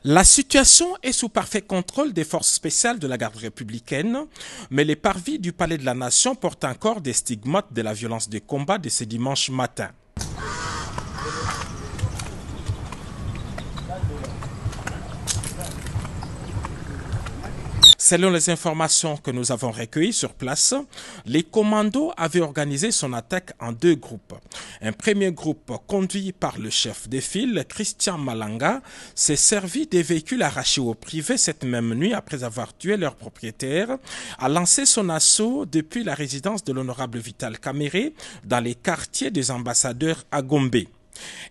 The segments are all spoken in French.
La situation est sous parfait contrôle des forces spéciales de la garde républicaine, mais les parvis du Palais de la Nation portent encore des stigmates de la violence des combats de ce dimanche matin. Selon les informations que nous avons recueillies sur place, les commandos avaient organisé son attaque en deux groupes. Un premier groupe, conduit par le chef de file, Christian Malanga, s'est servi des véhicules arrachés au privé cette même nuit après avoir tué leur propriétaire, a lancé son assaut depuis la résidence de l'honorable Vital Kamerhe dans les quartiers des ambassadeurs à Gombe.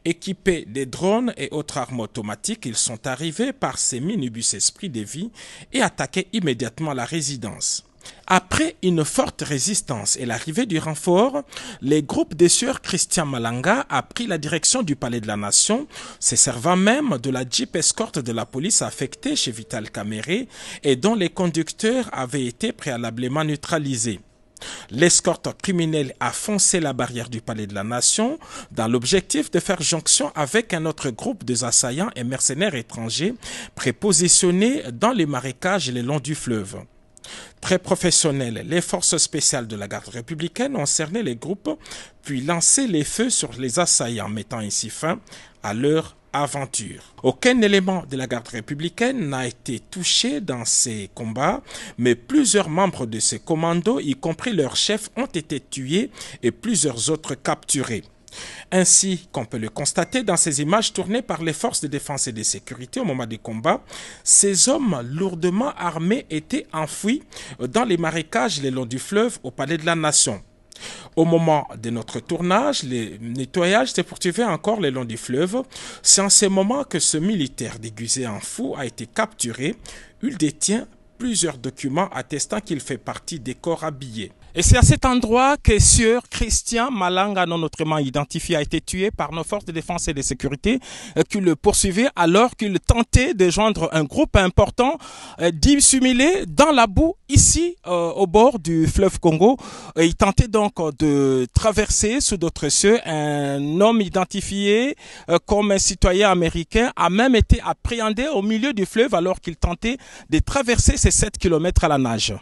Équipés des drones et autres armes automatiques, ils sont arrivés par ces minibus Esprit de Vie et attaqué immédiatement la résidence. Après une forte résistance et l'arrivée du renfort, les groupes des sieurs Christian Malanga a pris la direction du Palais de la Nation, se servant même de la Jeep escorte de la police affectée chez Vital Kamerhe et dont les conducteurs avaient été préalablement neutralisés. L'escorte criminelle a foncé la barrière du Palais de la Nation dans l'objectif de faire jonction avec un autre groupe de assaillants et mercenaires étrangers prépositionnés dans les marécages et le long du fleuve. Très professionnels, les forces spéciales de la garde républicaine ont cerné les groupes puis lancé les feux sur les assaillants, mettant ainsi fin à leur aventure. Aucun élément de la garde républicaine n'a été touché dans ces combats, mais plusieurs membres de ces commandos, y compris leur chef, ont été tués et plusieurs autres capturés. Ainsi qu'on peut le constater dans ces images tournées par les forces de défense et de sécurité au moment des combats, ces hommes lourdement armés étaient enfouis dans les marécages le long du fleuve au Palais de la Nation. Au moment de notre tournage, le nettoyage s'est poursuivi encore le long du fleuve. C'est en ce moment que ce militaire déguisé en fou a été capturé. Il détient plusieurs documents attestant qu'il fait partie des corps habillés. Et c'est à cet endroit que sieur Christian Malanga, non autrement identifié, a été tué par nos forces de défense et de sécurité qui le poursuivaient alors qu'il tentait de joindre un groupe important dissimulé dans la boue ici au bord du fleuve Congo. Il tentait donc de traverser sous d'autres cieux. Un homme identifié comme un citoyen américain a même été appréhendé au milieu du fleuve alors qu'il tentait de traverser ces 7 km à la nage.